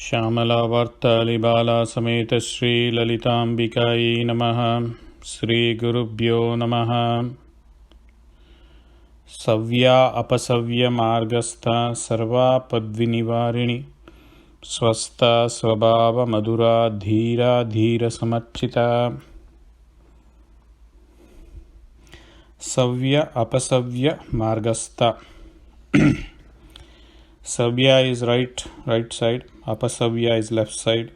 श्यामलावर्तलिबाला समेत श्रीललिताम्बिकायै नमः। श्रीगुरुभ्यो नमः। सव्या अपसव्यमार्गस्था सर्वापद्विनिवारिणि स्वस्था स्वभावमधुरा धीरा धीरसमर्चिता। सव्य अपसव्य मार्गस्था. Savya is right side, apasavya is left side,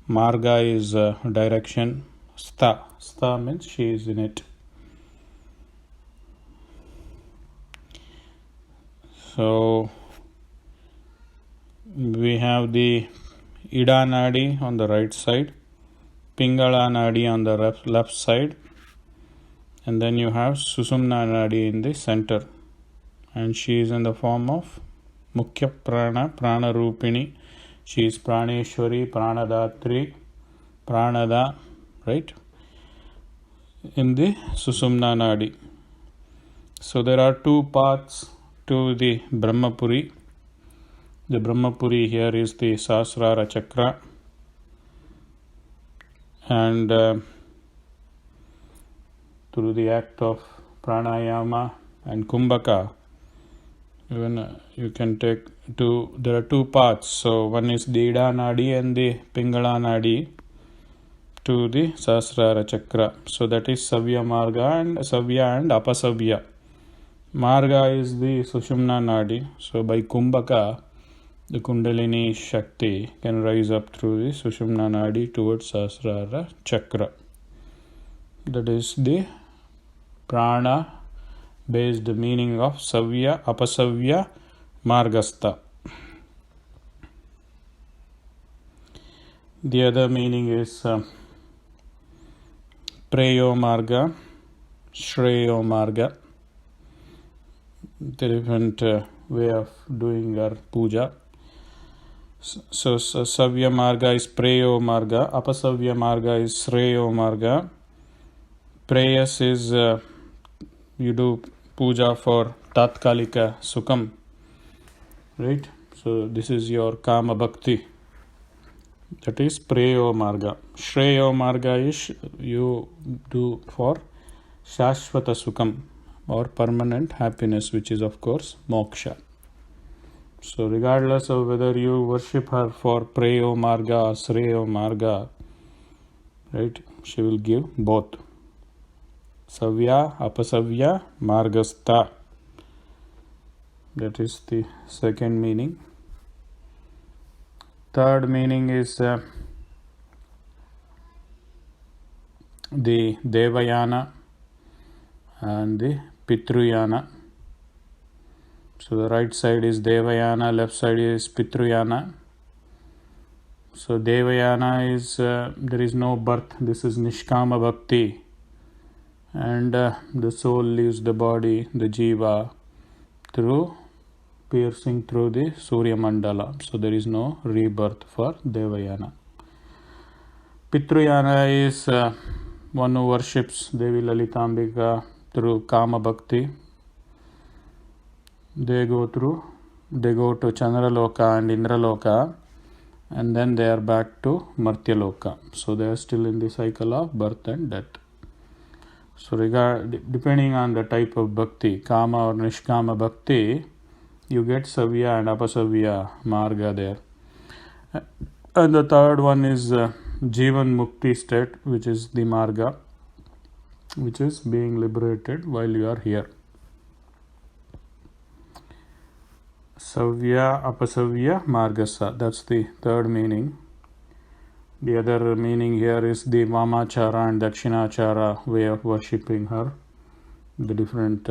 marga is direction, stha means she is in it. So we have the Ida Nadi on the right side, Pingala Nadi on the left side, and then you have Susumna Nadi in the center, and she is in the form of Mukhya Prana, Prana Rupini. She is Praneshwari, Pranadatri, Pranada, right? In the Susumna Nadi. So there are two paths to the Brahmapuri. The Brahmapuri here is the Sahasrara Chakra, and through the act of Pranayama and Kumbhaka, even you can take two. There are two paths. So one is the Ida Nadi and the Pingala Nadi to the Sahasrara Chakra. So that is Savya Marga and Savya and Apasavya. Marga is the Sushumna Nadi. So by Kumbhaka, the Kundalini Shakti can rise up through the Sushumna Nadi towards Sahasrara Chakra. That is the Prana based meaning of Savya Apasavya Margastha. The other meaning is Preyo Marga, Shreyo Marga. The different way of doing our puja. So Savya Marga is Preyo Marga, Apasavya Marga is Shreyo Marga. Prayas is you do puja for Tatkalika Sukham, right? So this is your Kama Bhakti. That is Preyo Marga. Shreyo Marga is you do for Shashvata Sukham or permanent happiness, which is of course Moksha. So regardless of whether you worship her for Preyo Marga or Shreyo Marga, right, she will give both. Savya, Apasavya, Margastha. That is the second meaning. Third meaning is the Devayana and the Pitruyana. So the right side is Devayana, left side is Pitruyana. So Devayana is there is no birth. This is Nishkama Bhakti. And the soul leaves the body, the jiva, through piercing through the Surya Mandala. So there is no rebirth for Devayana. Pitruyana is one who worships Devi Lalitambika through Kama Bhakti. They go to Chandraloka and Indraloka, and then they are back to Martyaloka. So they are still in the cycle of birth and death. So depending on the type of bhakti, Kama or Nishkama Bhakti, you get Savya and Apasavya Marga there. And the third one is Jivan Mukti state, which is the Marga, which is being liberated while you are here. Savya Apasavya Margasa, that's the third meaning. The other meaning here is the Vamachara and Dakshinachara way of worshipping her. The different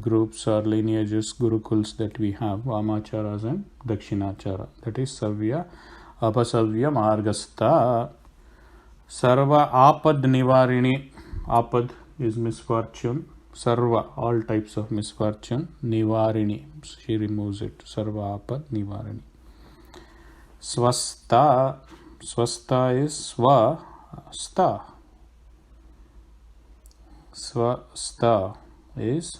groups or lineages, gurukuls that we have, Vamacharas and Dakshinachara. That is Savya Apasavya Margastha. Sarva Apad Nivarini. Apad is misfortune. Sarva, all types of misfortune. Nivarini, she removes it. Sarva Apad Nivarini. Swastha. Swastha is Swastha. Swastha is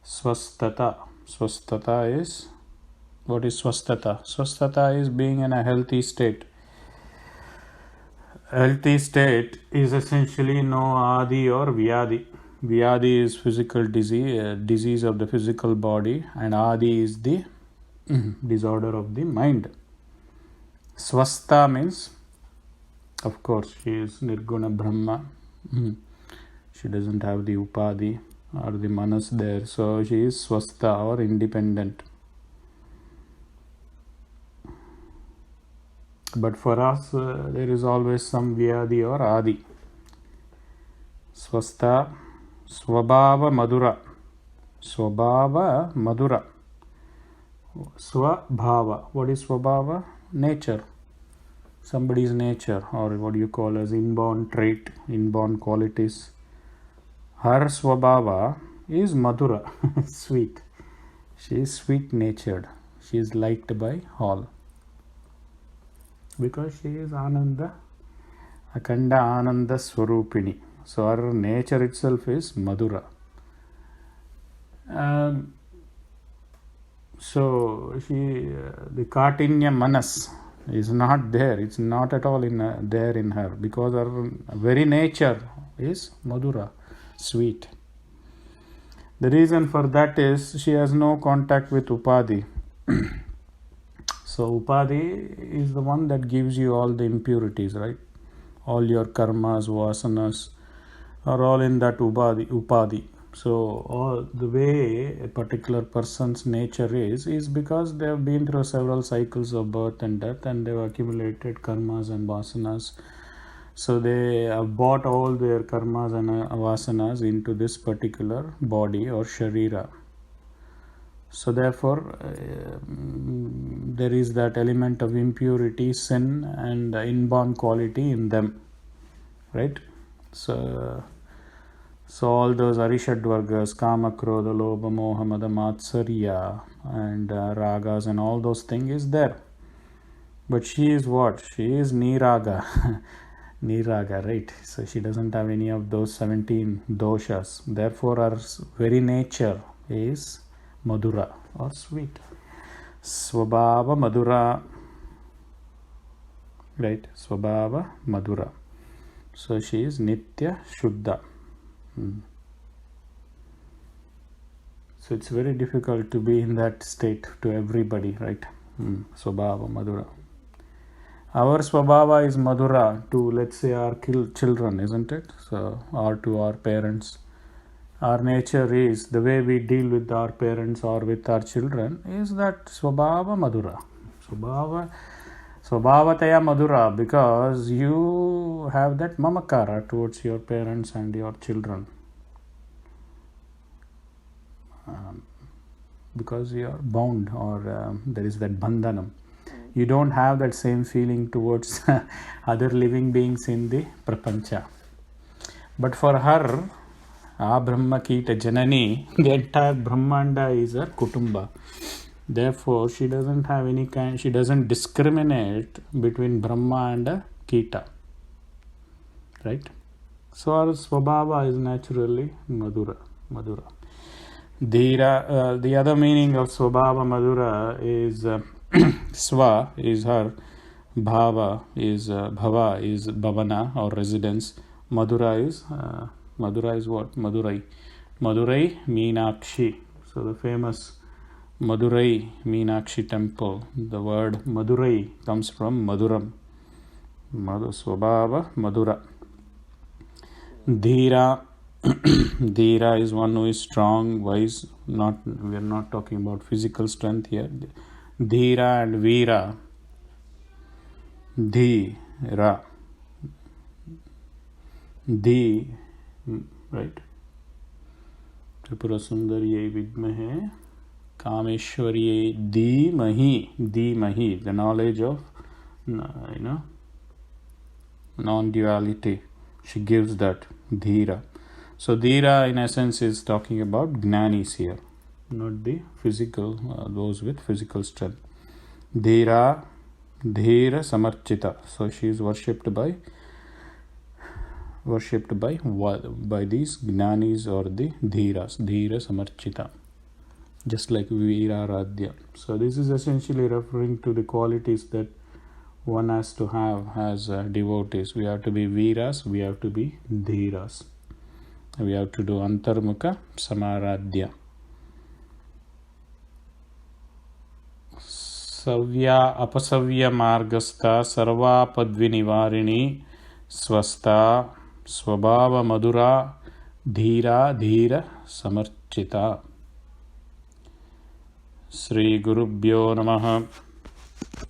Swastata. Swastata is What is swasthata? Swasthata is being in a healthy state. Healthy state is essentially no adi or vyadi. Vyadi is physical disease of the physical body, and adi is the disorder of the mind. Swastha means, of course, she is Nirguna Brahma. She doesn't have the Upadi or the Manas there, so she is Swastha or independent. But for us, there is always some Vyadi or Adi. Swastha, Swabhava Madura. Swabhava Madura. Swabhava. What is Swabhava? Nature. Somebody's nature, or what you call as inborn trait, inborn qualities. Her Swabhava is Madura, sweet. She is sweet natured. She is liked by all. Because she is Ananda, Akanda Ananda Swarupini. So her nature itself is Madura. So she, the Kartinya Manas is not there. It's not at all there in her, because her very nature is Madura, sweet. The reason for that is she has no contact with Upadi. So Upadi is the one that gives you all the impurities, right? All your karmas, vasanas are all in that Upadi. So all the way a particular person's nature is because they have been through several cycles of birth and death, and they have accumulated karmas and vasanas. So they have brought all their karmas and vasanas into this particular body or sharira. So therefore, there is that element of impurity, sin, and inborn quality in them, right? So all those Arishad Vargas, Kama, Krodha, Lobha, Moha, Mada, Matsarya, and Ragas, and all those things is there. But she is what? She is Niraga. Niraga, right? So she doesn't have any of those 17 doshas. Therefore, her very nature is Madura or sweet. Swabhava Madura. Right? Swabhava Madura. So she is Nitya Shuddha. So it's very difficult to be in that state to everybody, right? Swabhava Madura. Our Swabhava is Madura to, let's say, our children, isn't it? So, or to our parents. Our nature is, the way we deal with our parents or with our children is that Swabhava Madura. Swabhavataya Madura, because you have that mamakara towards your parents and your children. Because you are bound, or there is that bandhanam. You don't have that same feeling towards other living beings in the prapancha. But for her, Brahma Kita Janani, the entire Brahmanda is her Kutumba. Therefore, she doesn't have any kind, she doesn't discriminate between Brahma and Kita. Right? So our Swabhava is naturally Madura. Dhira, the other meaning of Swabhava Madura is Swa is her, Bhava is Bhava is Bhavana or residence. Madura is what? Madurai Meenakshi. So the famous Madurai Meenakshi temple, the word Madurai comes from Maduram. Swabhava Madura. Dhira. Dhira is one who is strong, wise. We are not talking about physical strength here. Dhira and Veera. Dhira. Dhi, right? Tripura Sundarye Vidmahe Kameshwarye Dhimahi, the knowledge of non-duality. She gives that Dhira. So Dhira in essence is talking about Jnanis here, not the physical, those with physical strength. Dhira Samarchita. So she is worshipped by these Jnanis or the Dhiras. Dhira Samarchita. just like Veeraradhya. So this is essentially referring to the qualities that one has to have as devotees. We have to be Veeras, we have to be Dhiras. We have to do Antarmukha Samaradhya. Savya apasavya margastha sarvapadvinivarini swastha swabhava madura dhira dhira samarchita. Sri Gurubhyo Namaha.